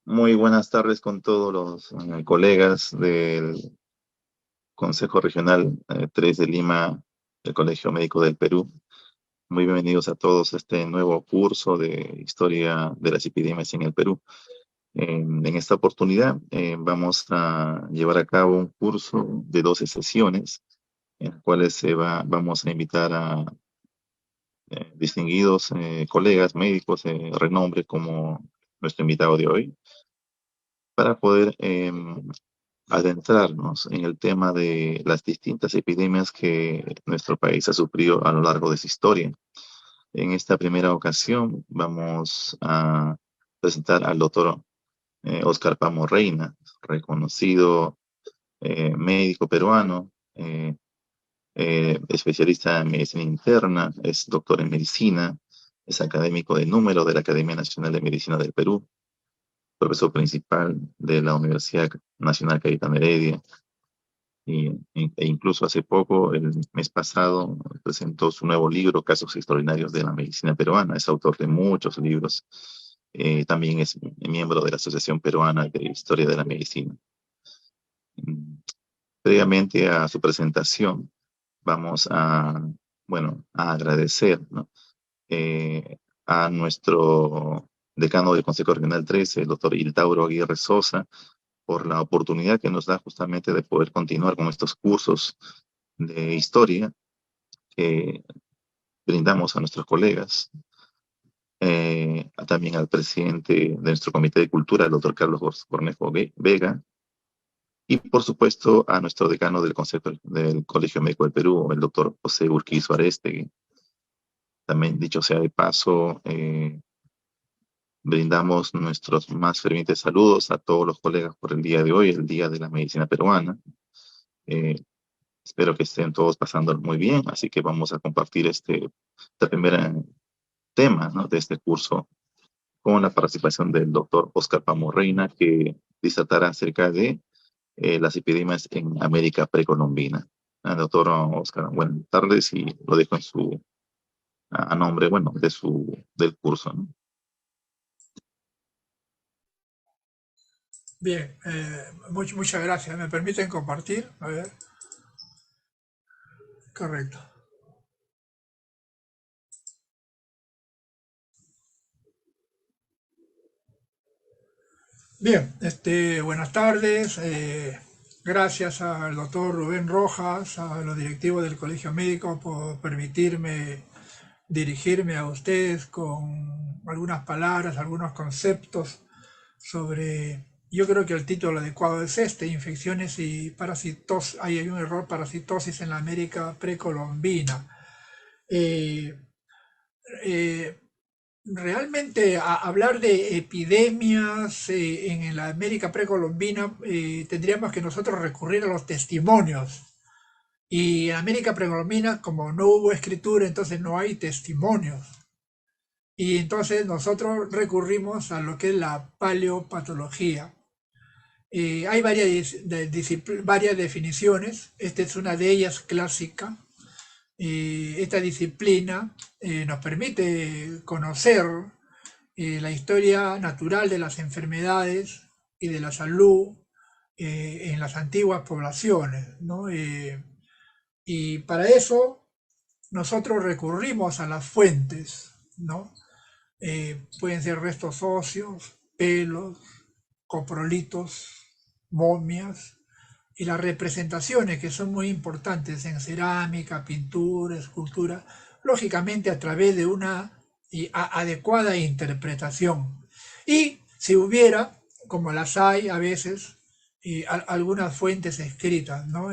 Muy buenas tardes con todos los colegas del Consejo Regional 3 de Lima, del Colegio Médico del Perú. Muy bienvenidos a todos a este nuevo curso de Historia de las Epidemias en el Perú. En esta oportunidad vamos a llevar a cabo un curso de 12 sesiones en las cuales vamos a invitar a distinguidos colegas médicos de renombre como nuestro invitado de hoy para poder adentrarnos en el tema de las distintas epidemias que nuestro país ha sufrido a lo largo de su historia. En esta primera ocasión vamos a presentar al doctor Oscar Pamo Reina, reconocido médico peruano, especialista en medicina interna, es doctor en medicina, es académico de número de la Academia Nacional de Medicina del Perú, profesor principal de la Universidad Nacional Cayetano Heredia, e incluso hace poco, el mes pasado, presentó su nuevo libro, Casos Extraordinarios de la Medicina Peruana. Es autor de muchos libros. También es miembro de la Asociación Peruana de Historia de la Medicina. Mm, Previamente a su presentación, vamos bueno, a agradecer, ¿no? A nuestro decano del Consejo Regional 13, el doctor Hildauro Aguirre Sosa, por la oportunidad que nos da justamente de poder continuar con estos cursos de historia que brindamos a nuestros colegas, también al presidente de nuestro Comité de Cultura, el doctor Carlos Cornejo Vega, y por supuesto a nuestro decano del Consejo del Colegio Médico del Perú, el doctor José Urquizo Arestegui. También, dicho sea de paso, brindamos nuestros más fervientes saludos a todos los colegas por el día de hoy, el Día de la Medicina Peruana. Eh, Espero que estén todos pasando muy bien, así que vamos a compartir este primer tema, ¿no?, de este curso con la participación del doctor Oscar Pamo Reina, que disertará acerca de las epidemias en América precolombina. Doctor Oscar, buenas tardes y lo dejo a nombre, bueno, del curso, ¿no? Bien, muchas gracias. ¿Me permiten compartir? A ver, correcto. Bien, buenas tardes. Gracias al doctor Rubén Rojas, a los directivos del Colegio Médico por permitirme dirigirme a ustedes con algunas palabras, algunos conceptos sobre, yo creo que el título adecuado es infecciones y parasitosis, hay un error, parasitosis en la América precolombina. Eh, eh, Realmente hablar de epidemias en la América precolombina tendríamos que nosotros recurrir a los testimonios. Y en América precolombina, como no hubo escritura, entonces no hay testimonios. Y entonces nosotros recurrimos a lo que es la paleopatología. Hay varias definiciones, esta es una de ellas clásica. Esta disciplina nos permite conocer la historia natural de las enfermedades y de la salud en las antiguas poblaciones, ¿no? Y para eso nosotros recurrimos a las fuentes, ¿no? Pueden ser restos óseos, pelos, coprolitos, momias, y las representaciones que son muy importantes en cerámica, pintura, escultura, lógicamente a través de una adecuada interpretación. Y si hubiera, como las hay a veces, algunas fuentes escritas, ¿no?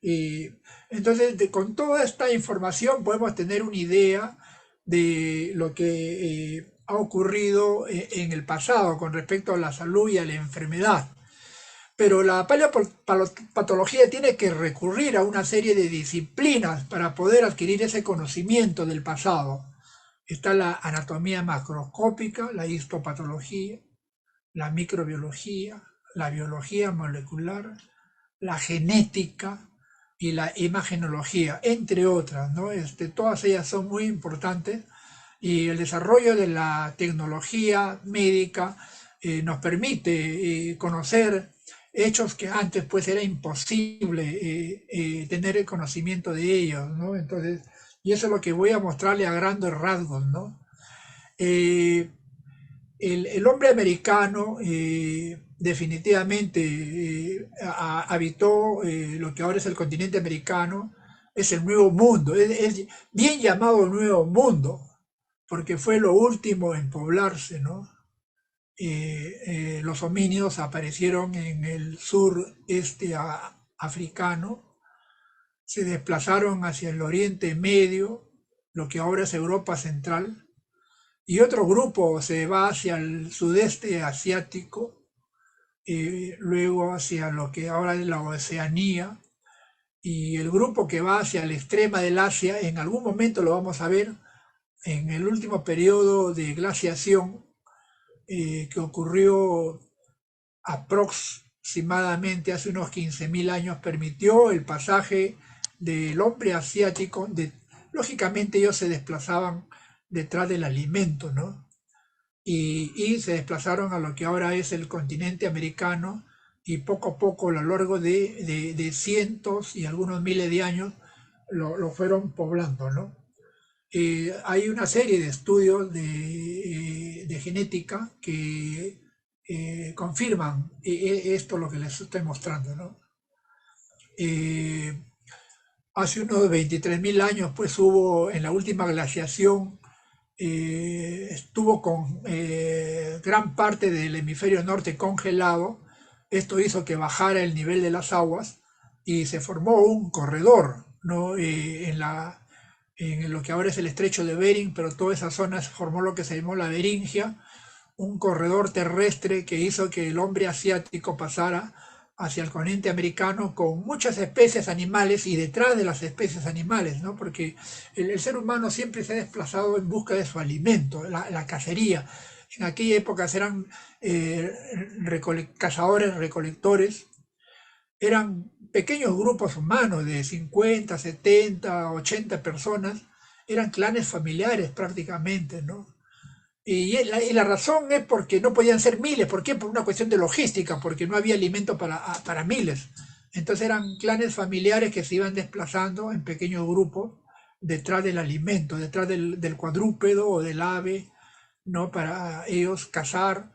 Entonces, con toda esta información podemos tener una idea de lo que ha ocurrido en el pasado con respecto a la salud y a la enfermedad. Pero la paleopatología tiene que recurrir a una serie de disciplinas para poder adquirir ese conocimiento del pasado. Está la anatomía macroscópica, la histopatología, la microbiología, la biología molecular, la genética y la imagenología, entre otras, ¿no? Todas ellas son muy importantes y el desarrollo de la tecnología médica nos permite conocer hechos que antes pues era imposible tener el conocimiento de ellos, ¿no? Entonces, y eso es lo que voy a mostrarle a grandes rasgos, ¿no? Eh, el hombre americano definitivamente habitó lo que ahora es el continente americano, es el Nuevo Mundo, es bien llamado Nuevo Mundo, porque fue lo último en poblarse, ¿no? Los homínidos aparecieron en el sureste africano, se desplazaron hacia el Oriente Medio, lo que ahora es Europa Central, y otro grupo se va hacia el sudeste asiático, luego hacia lo que ahora es la Oceanía, y el grupo que va hacia la extrema del Asia, en algún momento lo vamos a ver, en el último periodo de glaciación que ocurrió aproximadamente hace unos 15.000 años, permitió el pasaje del hombre asiático. Lógicamente ellos se desplazaban detrás del alimento, ¿no? Y se desplazaron a lo que ahora es el continente americano y poco a poco a lo largo de cientos y algunos miles de años lo fueron poblando, ¿no? Hay una serie de estudios de genética que confirman esto lo que les estoy mostrando, ¿no? Eh, Hace unos 23.000 años, pues hubo en la última glaciación, estuvo con gran parte del hemisferio norte congelado. Esto hizo que bajara el nivel de las aguas y se formó un corredor, ¿no? En lo que ahora es el estrecho de Bering, pero toda esa zona se formó lo que se llamó la Beringia, un corredor terrestre que hizo que el hombre asiático pasara hacia el continente americano con muchas especies animales y detrás de las especies animales, ¿no? Porque el ser humano siempre se ha desplazado en busca de su alimento, la cacería. En aquella época eran cazadores, recolectores, eran pequeños grupos humanos de 50, 70, 80 personas, eran clanes familiares prácticamente, ¿no? Y la razón es porque no podían ser miles. ¿Por qué? Por una cuestión de logística, porque no había alimento para miles. Entonces eran clanes familiares que se iban desplazando en pequeños grupos detrás del alimento, detrás del cuadrúpedo o del ave, ¿no? Para ellos cazar,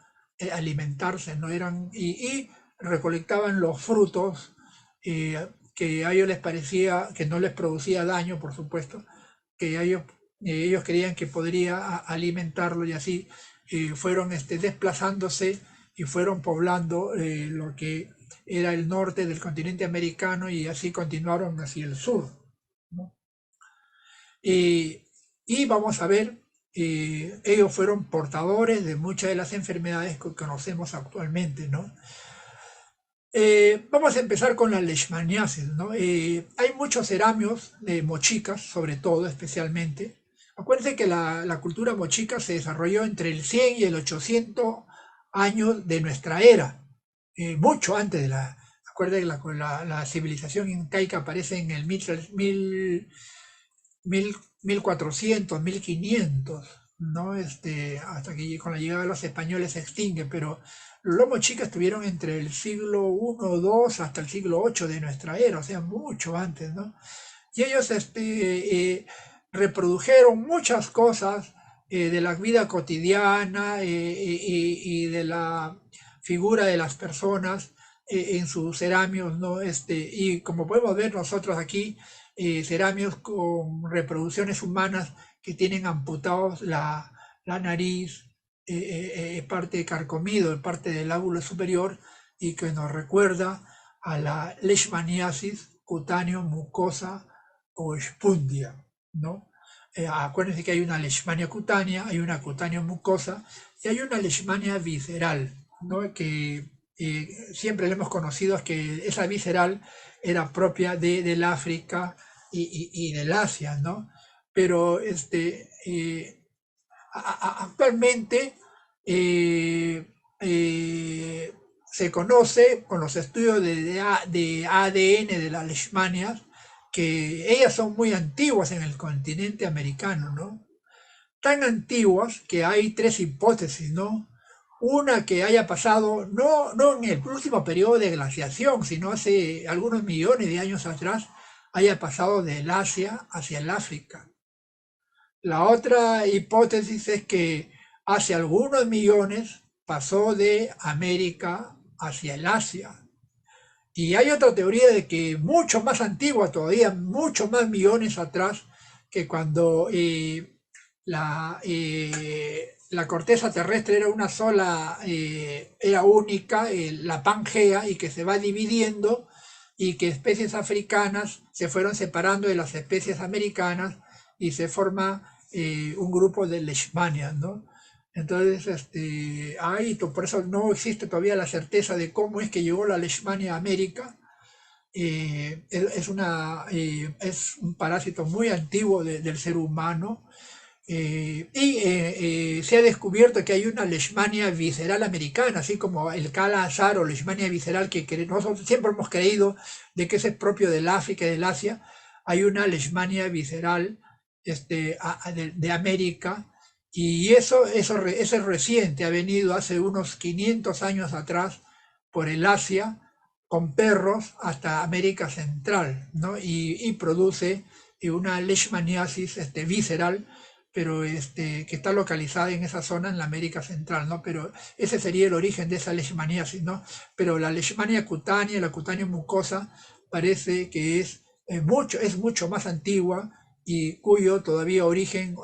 alimentarse, ¿no? Y recolectaban los frutos que a ellos les parecía que no les producía daño, por supuesto, que ellos creían que podría alimentarlo y así fueron desplazándose y fueron poblando lo que era el norte del continente americano y así continuaron hacia el sur, ¿no? Y, y vamos a ver, ellos fueron portadores de muchas de las enfermedades que conocemos actualmente, ¿no? Vamos a empezar con la leishmaniasis, ¿no? Hay muchos ceramios de mochicas, sobre todo, especialmente. Acuérdense que la cultura mochica se desarrolló entre el 100 y el 800 años de nuestra era, mucho antes de la... Acuérdense que la civilización incaica aparece en el 1400, 1500, ¿no? Hasta que con la llegada de los españoles se extingue, pero los mochicas estuvieron entre el siglo I, II hasta el siglo VIII de nuestra era, o sea, mucho antes, ¿no? Y ellos reprodujeron muchas cosas de la vida cotidiana y de la figura de las personas en sus ceramios, ¿no? Y como podemos ver nosotros aquí, ceramios con reproducciones humanas que tienen amputados la nariz, parte carcomido, parte del lóbulo superior, y que nos recuerda a la leishmaniasis cutáneo mucosa o espundia, ¿no? Acuérdense que hay una leishmania cutánea, hay una cutáneo mucosa y hay una leishmania visceral, ¿no? Que siempre le hemos conocido que esa visceral era propia del África y del Asia, ¿no? Pero actualmente eh, eh, se conoce con los estudios de ADN de las leishmanias que ellas son muy antiguas en el continente americano, ¿no? Tan antiguas que hay tres hipótesis, ¿no? una que haya pasado, no en el último periodo de glaciación, sino hace algunos millones de años atrás, haya pasado del Asia hacia el África. La otra hipótesis es que hace algunos millones pasó de América hacia el Asia. Y hay otra teoría de que mucho más antigua todavía, mucho más millones atrás, que cuando la corteza terrestre era una sola, era única, la Pangea, y que se va dividiendo y que especies africanas se fueron separando de las especies americanas y se forma un grupo de Leishmania, ¿no? Entonces, por eso no existe todavía la certeza de cómo es que llegó la Leishmania a América. Es un parásito muy antiguo del ser humano. Se ha descubierto que hay una leishmania visceral americana, así como el Kala Azar o leishmania visceral que nosotros siempre hemos creído de que ese es propio del África y del Asia. Hay una leishmania visceral de América, y eso es reciente, ha venido hace unos 500 años atrás por el Asia con perros hasta América Central, ¿no? Y produce una leishmaniasis visceral, pero que está localizada en esa zona en la América Central, ¿no? Pero ese sería el origen de esa leishmaniasis, ¿no? Pero la leishmania cutánea, la cutánea mucosa, parece que es mucho más antigua y cuyo todavía origen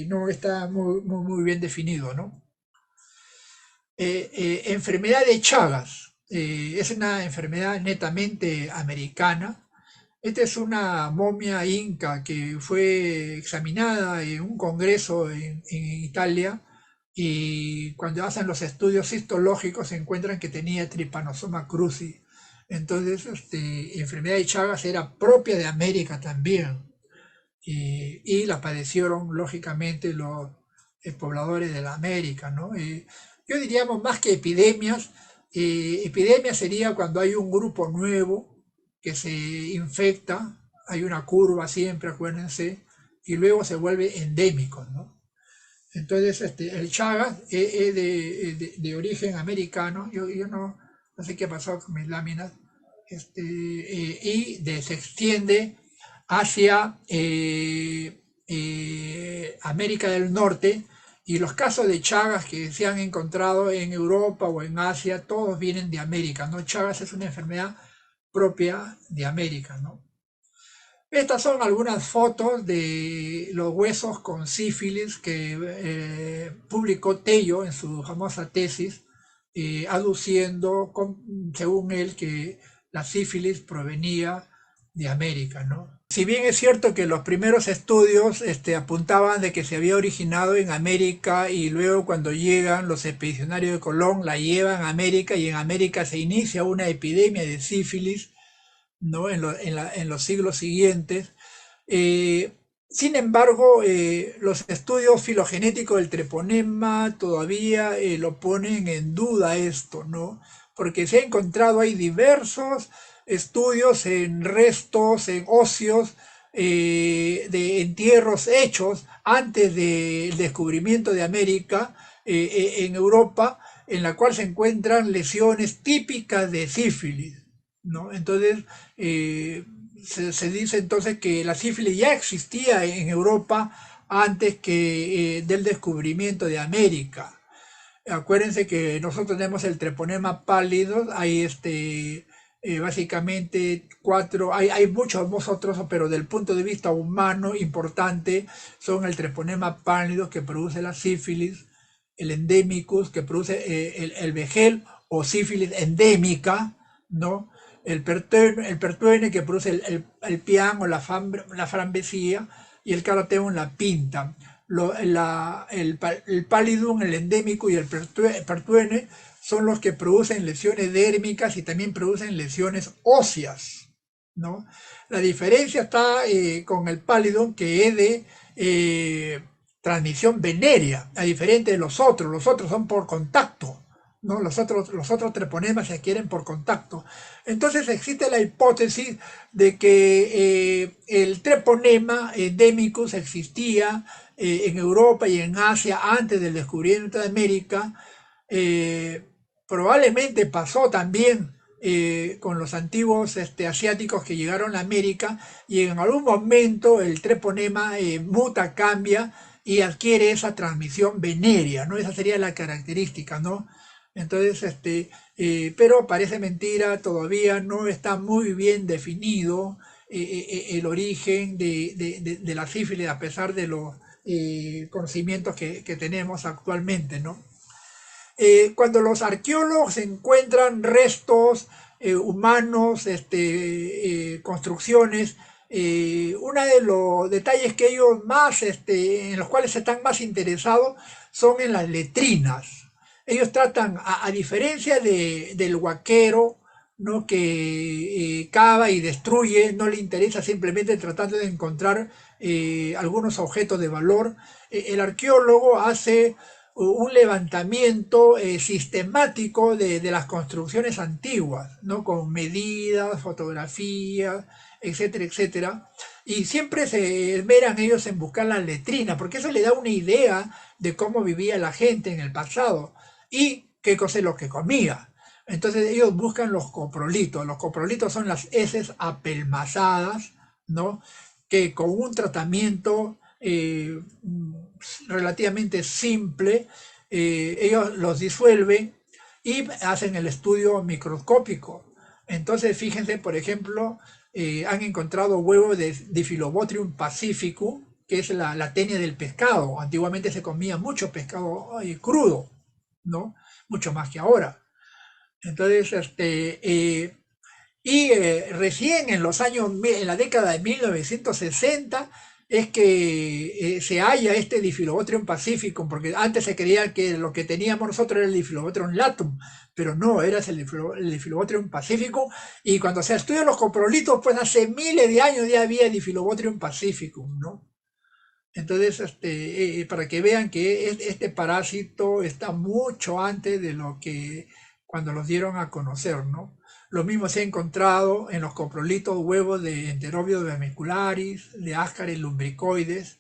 no está muy bien definido, ¿no? Enfermedad de Chagas. Es una enfermedad netamente americana. Esta es una momia inca que fue examinada en un congreso en Italia, y cuando hacen los estudios histológicos se encuentran que tenía Trypanosoma cruzi. Entonces, enfermedad de Chagas era propia de América también, y la padecieron lógicamente los pobladores de la América, ¿no? Yo diríamos más que epidemias, epidemia sería cuando hay un grupo nuevo que se infecta, hay una curva siempre, acuérdense, y luego se vuelve endémico, ¿no? Entonces, el Chagas es de origen americano. Yo no sé qué ha pasado con mis láminas. Se extiende hacia América del Norte, y los casos de Chagas que se han encontrado en Europa o en Asia, todos vienen de América, ¿no? Chagas es una enfermedad propia de América, ¿no? Estas son algunas fotos de los huesos con sífilis que publicó Tello en su famosa tesis, aduciendo, según él, que la sífilis provenía de América, ¿no? Si bien es cierto que los primeros estudios apuntaban de que se había originado en América, y luego cuando llegan los expedicionarios de Colón la llevan a América y en América se inicia una epidemia de sífilis, ¿no? En los siglos siguientes. Eh, Sin embargo, los estudios filogenéticos del treponema todavía lo ponen en duda esto, ¿no? Porque se ha encontrado, hay diversos estudios en restos, en óseos, de entierros hechos antes del descubrimiento de América, en Europa, en la cual se encuentran lesiones típicas de sífilis, ¿no? Entonces, se dice entonces que la sífilis ya existía en Europa antes que del descubrimiento de América. Acuérdense que nosotros tenemos el treponema pálido, hay básicamente cuatro, hay muchos otros, pero del punto de vista humano importante son el treponema pálido, que produce la sífilis, el endemicus, que produce el vegel o sífilis endémica, ¿no? El pertuene, que produce el pian o la frambesía, y el carateum, la pinta. El palidum, el endémico, y el pertuene son los que producen lesiones dérmicas y también producen lesiones óseas, ¿no? La diferencia está con el pallidum, que es de transmisión venérea, a diferencia de los otros son por contacto, ¿no? Los otros treponemas se adquieren por contacto. Entonces existe la hipótesis de que el treponema endemicus existía en Europa y en Asia antes del descubrimiento de América, Eh, Probablemente pasó también con los antiguos asiáticos que llegaron a América y en algún momento el treponema muta, cambia y adquiere esa transmisión venérea, ¿no? Esa sería la característica, ¿no? Entonces, pero parece mentira, todavía no está muy bien definido el origen de la sífilis a pesar de los conocimientos que tenemos actualmente, ¿no? Cuando los arqueólogos encuentran restos humanos, construcciones, uno de los detalles que ellos más, en los cuales están más interesados son en las letrinas. Ellos tratan, a diferencia del huaquero, ¿no? Que cava y destruye, no le interesa simplemente tratando de encontrar algunos objetos de valor. El arqueólogo hace un levantamiento sistemático de las construcciones antiguas, ¿no? Con medidas, fotografías, etcétera, etcétera. Y siempre se esmeran ellos en buscar la letrina, porque eso le da una idea de cómo vivía la gente en el pasado y qué cosa es lo que comía. Entonces ellos buscan los coprolitos. Los coprolitos son las heces apelmazadas, ¿no? Que con un tratamiento relativamente simple, ellos los disuelven y hacen el estudio microscópico. Entonces, fíjense, por ejemplo, han encontrado huevos de Diphyllobotrium pacificum, que es la tenia del pescado. Antiguamente se comía mucho pescado crudo, ¿no? Mucho más que ahora. Entonces, recién en los años, en la década de 1960, es que se halla este Diphyllobotrium pacificum, porque antes se creía que lo que teníamos nosotros era el Diphyllobotrium latum, pero no, era el Diphyllobotrium pacificum, y cuando se estudian los coprolitos, pues hace miles de años ya había Diphyllobotrium pacificum, ¿no? Entonces, para que vean que este parásito está mucho antes de lo que cuando los dieron a conocer, ¿no? Lo mismo se ha encontrado en los coprolitos huevos de Enterobius vermicularis, de Ascaris lumbricoides,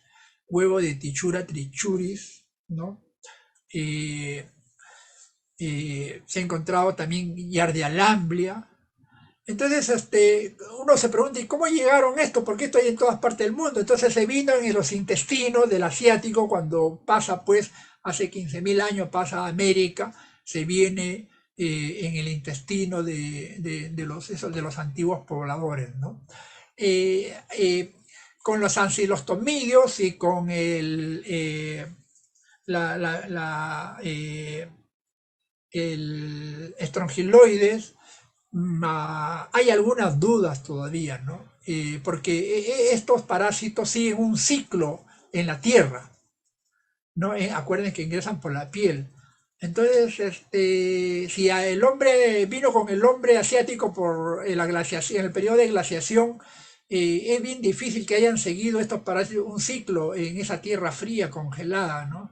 huevo de Tichura trichuris, ¿no? Eh, Se ha encontrado también Yardialamblia. Entonces, uno se pregunta, ¿y cómo llegaron esto? Porque esto hay en todas partes del mundo. Entonces se vino en los intestinos del asiático cuando pasa, pues, hace 15.000 años pasa a América, se viene en el intestino de los antiguos pobladores, ¿no? Eh, eh, con los ancilostomidios y con el estrongiloides, hay algunas dudas todavía, ¿no? Porque estos parásitos siguen un ciclo en la Tierra, ¿no? Acuérdense que ingresan por la piel. Entonces, si el hombre vino con el hombre asiático por la glaciación, en el periodo de glaciación, es bien difícil que hayan seguido estos parásitos un ciclo en esa tierra fría, congelada, ¿no?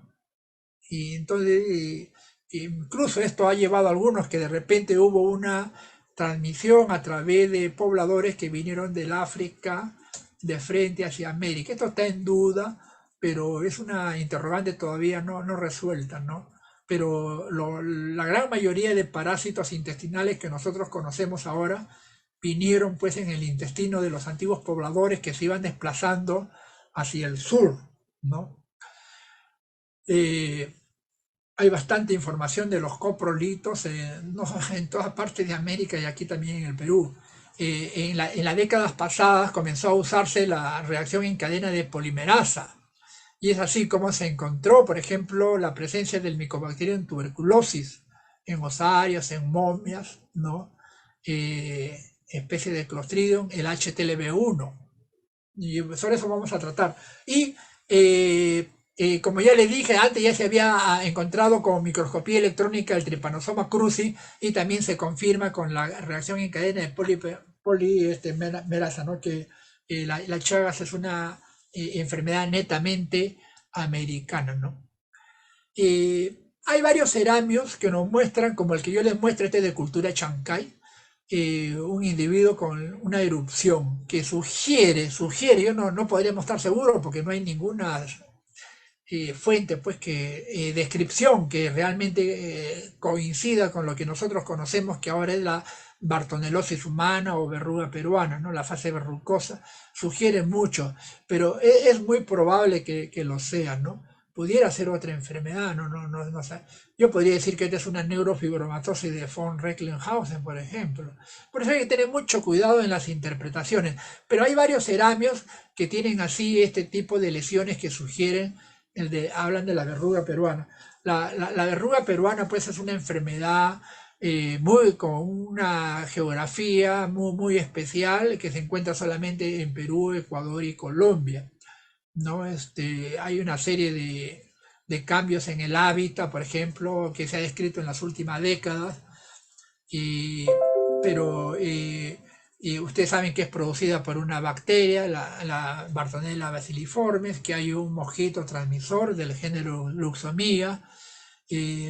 Y entonces, incluso esto ha llevado a algunos que de repente hubo una transmisión a través de pobladores que vinieron del África de frente hacia América. Esto está en duda, pero es una interrogante todavía no resuelta, ¿no? Pero la gran mayoría de parásitos intestinales que nosotros conocemos ahora vinieron pues en el intestino de los antiguos pobladores que se iban desplazando hacia el sur, ¿no? Eh, Hay bastante información de los coprolitos no, en todas partes de América y aquí también en el Perú. En las décadas pasadas comenzó a usarse la reacción en cadena de polimerasa y es así como se encontró, por ejemplo, la presencia del Mycobacterium tuberculosis en osarios, en momias, ¿no? Especie de Clostridium, el HTLV1. Y sobre eso vamos a tratar. Y como ya le dije antes, ya se había encontrado con microscopía electrónica el Trypanosoma cruzi y también se confirma con la reacción en cadena de polimerasa, ¿no? Que la Chagas es una enfermedad netamente americana, ¿no? Hay varios ceramios que nos muestran, como el que yo les muestro, este de cultura Chancay, un individuo con una erupción que sugiere, yo no podríamos estar seguros porque no hay ninguna fuente, pues descripción que realmente coincida con lo que nosotros conocemos que ahora es la bartonelosis humana o verruga peruana, ¿no? La fase verrucosa sugiere mucho, pero es muy probable que lo sea, ¿no? Pudiera ser otra enfermedad, no sé. Yo podría decir que esta es una neurofibromatosis de von Recklinghausen, por ejemplo. Por eso hay que tener mucho cuidado en las interpretaciones. Pero hay varios ceramios que tienen así este tipo de lesiones que sugieren hablan de la verruga peruana. La verruga peruana pues es una enfermedad con una geografía muy especial que se encuentra solamente en Perú, Ecuador y Colombia, ¿no? Hay una serie de cambios en el hábitat, por ejemplo, que se ha descrito en las últimas décadas, y, pero y ustedes saben que es producida por una bacteria, la Bartonella bacilliformes, que hay un mosquito transmisor del género Luxomia,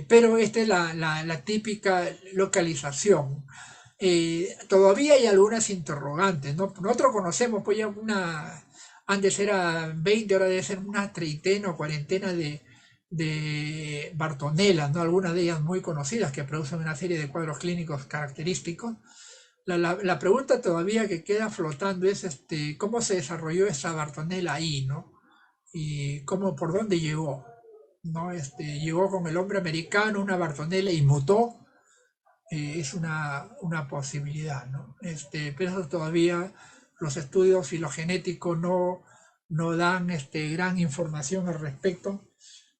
pero esta es la típica localización. Todavía hay algunas interrogantes, ¿no? Nosotros conocemos, pues ya antes era 20, ahora debe ser una treintena o cuarentena de Bartonella, ¿no? Algunas de ellas muy conocidas que producen una serie de cuadros clínicos característicos. La pregunta todavía que queda flotando es cómo se desarrolló esa Bartonella ahí, ¿no? Y por dónde llegó, ¿no? Llegó con el hombre americano, una Bartonella y mutó, es una posibilidad, ¿no? Pero eso todavía los estudios filogenéticos no dan gran información al respecto,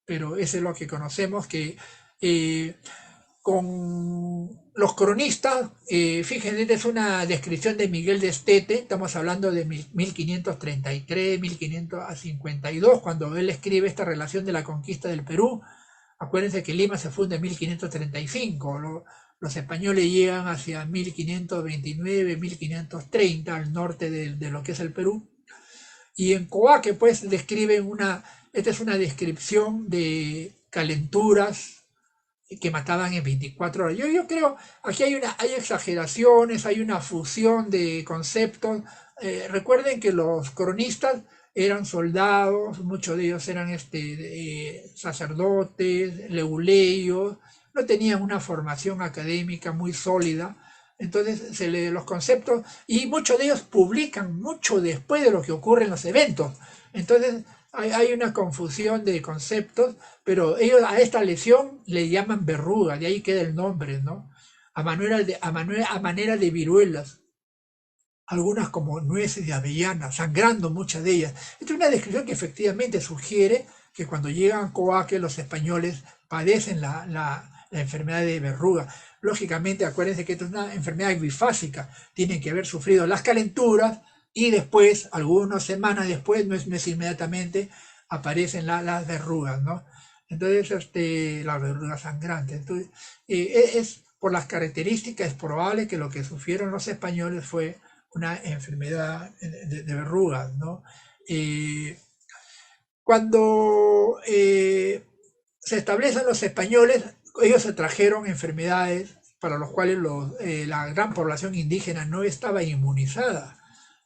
pero eso es lo que conocemos, que eh, con los cronistas, fíjense, esta es una descripción de Miguel de Estete, estamos hablando de 1533, 1552, cuando él escribe esta relación de la conquista del Perú. Acuérdense que Lima se funda en 1535, los españoles llegan hacia 1529, 1530 al norte de lo que es el Perú. Y en Coaque, pues, describen esta es una descripción de calenturas que mataban en 24 horas. Yo creo, aquí hay exageraciones, hay una fusión de conceptos. Recuerden que los cronistas eran soldados, muchos de ellos eran sacerdotes, leguleyos, no tenían una formación académica muy sólida. Entonces los conceptos, y muchos de ellos publican mucho después de lo que ocurre en los eventos. Entonces hay una confusión de conceptos, pero ellos a esta lesión le llaman verruga, de ahí queda el nombre, ¿no? A manera de viruelas, algunas como nueces de avellana, sangrando muchas de ellas. Esta es una descripción que efectivamente sugiere que cuando llegan a Coaque los españoles padecen la enfermedad de verruga. Lógicamente, acuérdense que esta es una enfermedad bifásica, tienen que haber sufrido las calenturas y después, algunas semanas después, no es inmediatamente, aparecen las verrugas, ¿no? Entonces, las verrugas sangrantes. Entonces, por las características, es probable que lo que sufrieron los españoles fue una enfermedad de verrugas, ¿no? Eh, cuando se establecen los españoles, ellos se trajeron enfermedades para las cuales la gran población indígena no estaba inmunizada.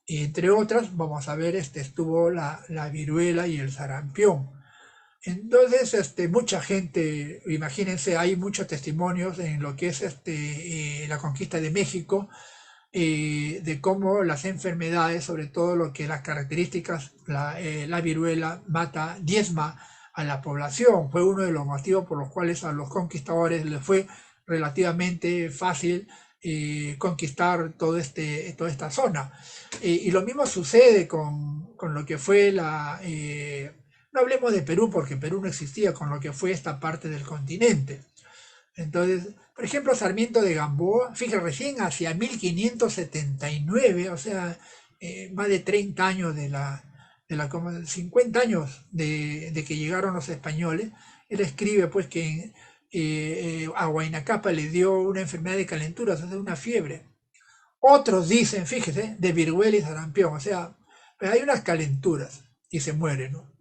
Entre otras, vamos a ver, estuvo la viruela y el sarampión. Entonces, mucha gente, imagínense, hay muchos testimonios en lo que es la conquista de México, de cómo las enfermedades, sobre todo lo que las características, la viruela mata, diezma a la población. Fue uno de los motivos por los cuales a los conquistadores les fue relativamente fácil conquistar toda esta zona. Y lo mismo sucede con lo que fue no hablemos de Perú porque Perú no existía, con lo que fue esta parte del continente. Entonces, por ejemplo, Sarmiento de Gamboa, fíjate, recién hacia 1579, o sea, más de 30 años como 50 años de que llegaron los españoles, él escribe pues que a Huayna Cápac le dio una enfermedad de calenturas, o sea, una fiebre. Otros dicen, fíjese, de viruela y sarampión, o sea, hay unas calenturas y se muere, ¿no?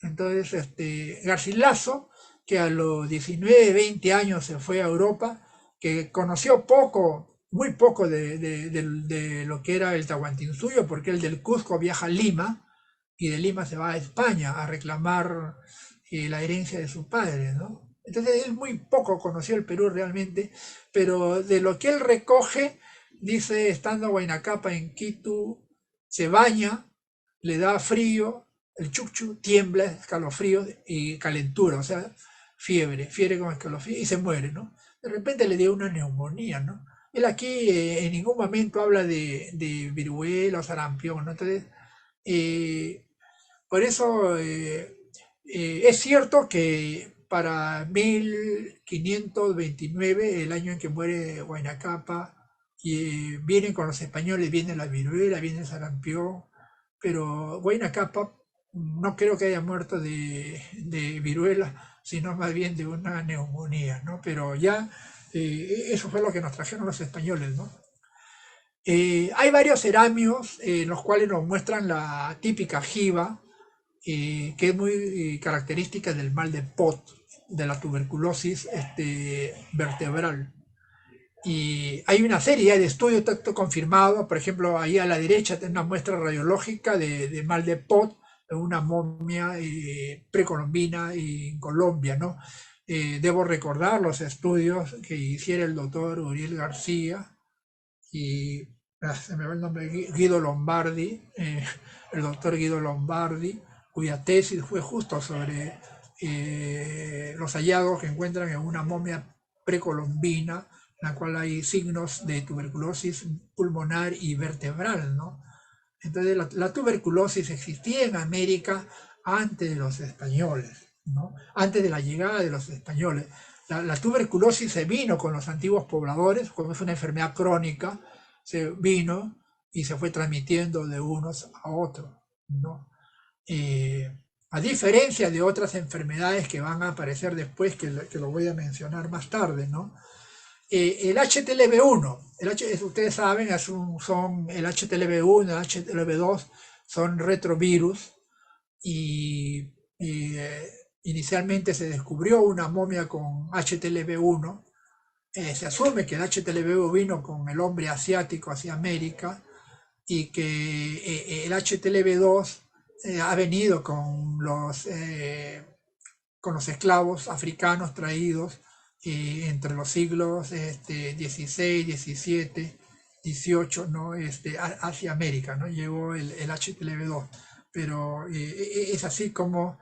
Entonces, Garcilaso, que a los 19, 20 años se fue a Europa, que conoció poco, muy poco de lo que era el Tahuantinsuyo, porque él del Cusco viaja a Lima y de Lima se va a España a reclamar la herencia de su padre, ¿no? Entonces es muy poco conocido el Perú realmente, pero de lo que él recoge, dice, estando a Huayna en Quito, se baña, le da frío, el chucchu tiembla, escalofrío y calentura, o sea, fiebre con escalofrío y se muere, ¿no? De repente le dio una neumonía, ¿no? Él aquí en ningún momento habla de viruela o sarampión, ¿no? Entonces, eh, por eso es cierto que para 1529, el año en que muere Huayna Capa, vienen con los españoles, viene la viruela, viene el sarampión, pero Huayna Capa no creo que haya muerto de viruela, sino más bien de una neumonía, ¿no? Pero ya eso fue lo que nos trajeron los españoles, ¿no? Hay varios ceramios en los cuales nos muestran la típica jiba, que es muy característica del mal de Pot, de la tuberculosis vertebral. Y hay una serie de estudios confirmados, por ejemplo, ahí a la derecha tiene una muestra radiológica de mal de Pot, de una momia precolombina en Colombia, ¿no? Debo recordar los estudios que hiciera el doctor Uriel García y se me va el nombre, Guido Lombardi, el doctor Guido Lombardi, cuya tesis fue justo sobre los hallazgos que encuentran en una momia precolombina, en la cual hay signos de tuberculosis pulmonar y vertebral, ¿no? Entonces la tuberculosis existía en América antes de los españoles, ¿no? Antes de la llegada de los españoles. La tuberculosis se vino con los antiguos pobladores, como es una enfermedad crónica, se vino y se fue transmitiendo de unos a otros, ¿no? Eh, a diferencia de otras enfermedades que van a aparecer después, que lo voy a mencionar más tarde, ¿no? El HTLV1, ustedes saben, son el HTLV1, el HTLV2, son retrovirus y inicialmente se descubrió una momia con HTLV1. Se asume que el HTLV1 vino con el hombre asiático hacia América y que el HTLV2 ha venido con los esclavos africanos traídos entre los siglos XVI, XVII, XVIII, ¿no? Hacia América, ¿no? Llegó el HTLV2. Pero es así como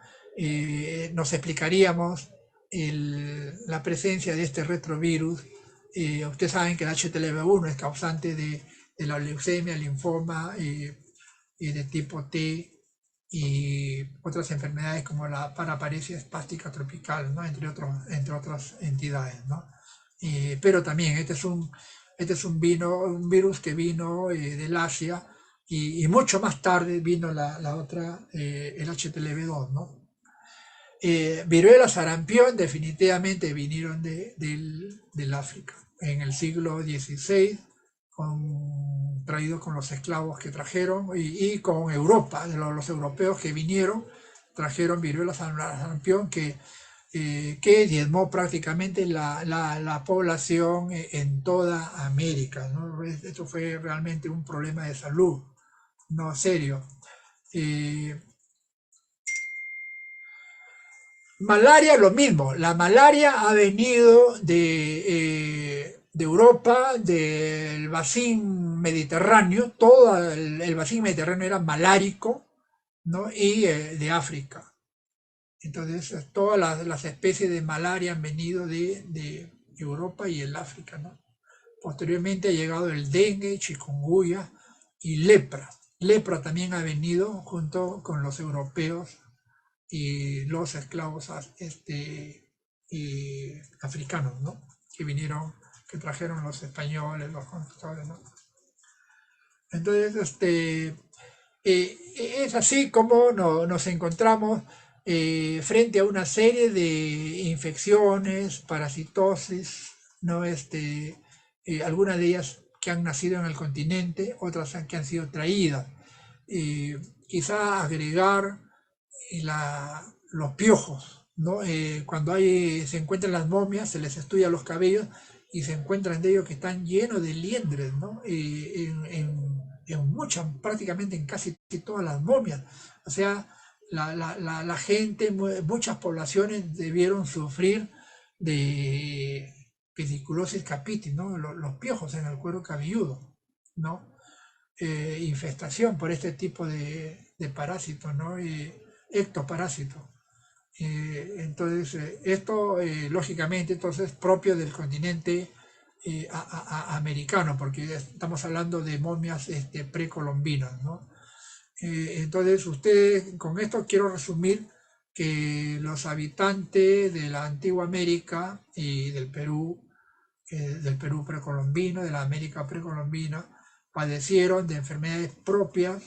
nos explicaríamos la presencia de este retrovirus. Ustedes saben que el HTLV1 es causante de la leucemia, linfoma de tipo T y otras enfermedades como la paraparesia espástica tropical, ¿no? Entre otras entidades, ¿no? Pero también este es un virus que vino del Asia y mucho más tarde vino la otra, el HTLV2, ¿no? Viruela, sarampión definitivamente vinieron del África en el siglo XVI, traídos con los esclavos que trajeron y con Europa, los europeos que vinieron, trajeron viruela, sarampión que diezmó prácticamente la población en toda América, ¿no? Esto fue realmente un problema de salud, no serio. Malaria, lo mismo. La malaria ha venido de Europa, del vacín mediterráneo. Todo el vacín mediterráneo era malárico, ¿no? Y de África. Entonces, todas las especies de malaria han venido de Europa y el África, ¿no? Posteriormente ha llegado el dengue, chikungunya y lepra. Lepra también ha venido junto con los europeos y los esclavos africanos, ¿no? Que vinieron, que trajeron los españoles, los conquistadores, ¿no? Entonces, es así como nos encontramos frente a una serie de infecciones, parasitosis, ¿no? Algunas de ellas que han nacido en el continente, otras que han sido traídas. Quizá agregar los piojos, ¿no? Cuando se encuentran las momias, se les estudia los cabellos y se encuentran de ellos que están llenos de liendres, ¿no? prácticamente en casi todas las momias. O sea, la gente, muchas poblaciones debieron sufrir de pediculosis capitis, ¿no? Los piojos en el cuero cabelludo, ¿no? Infestación por este tipo de parásitos, ¿no? Ectoparásitos. Entonces, esto lógicamente entonces propio del continente americano, porque estamos hablando de momias precolombinas, ¿no? Entonces, ustedes, con esto quiero resumir que los habitantes de la antigua América y del Perú precolombino, de la América precolombina, padecieron de enfermedades propias,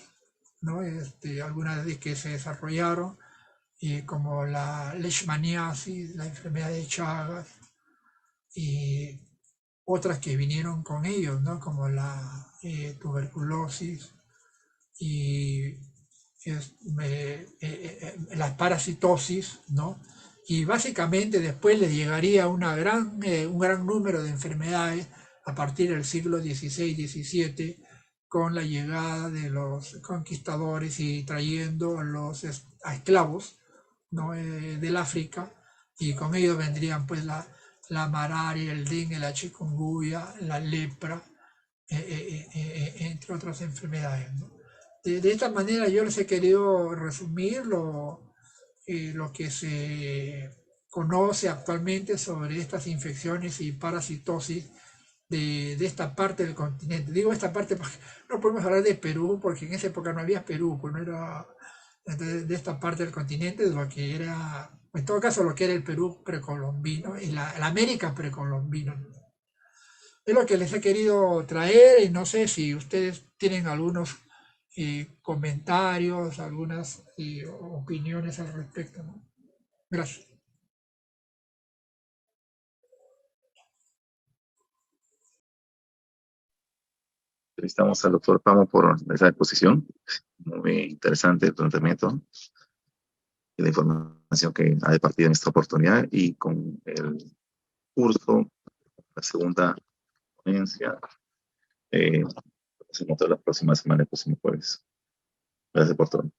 ¿no? Algunas de que se desarrollaron, como la leishmaniasis, la enfermedad de Chagas, y otras que vinieron con ellos, ¿no? Como la tuberculosis y la parasitosis, ¿no? Y básicamente después les llegaría un gran número de enfermedades a partir del siglo XVI-XVII, con la llegada de los conquistadores y trayendo a esclavos, ¿no? Del África, y con ellos vendrían pues la malaria, el dengue, la chikungunya, la lepra, entre otras enfermedades, ¿no? De esta manera yo les he querido resumir lo que se conoce actualmente sobre estas infecciones y parasitosis de esta parte del continente. Digo esta parte porque no podemos hablar de Perú, porque en esa época no había Perú, pues no era de esta parte del continente, de lo que era, en todo caso, lo que era el Perú precolombino y la América precolombina. Es lo que les he querido traer, y no sé si ustedes tienen algunos comentarios, algunas opiniones al respecto, ¿no? Gracias. Felicitamos al doctor Pamo por esa exposición. Muy interesante el planteamiento y la información que ha departido en esta oportunidad. Y con el curso, la segunda ponencia, se nota la próxima semana, el próximo jueves. Gracias por todo.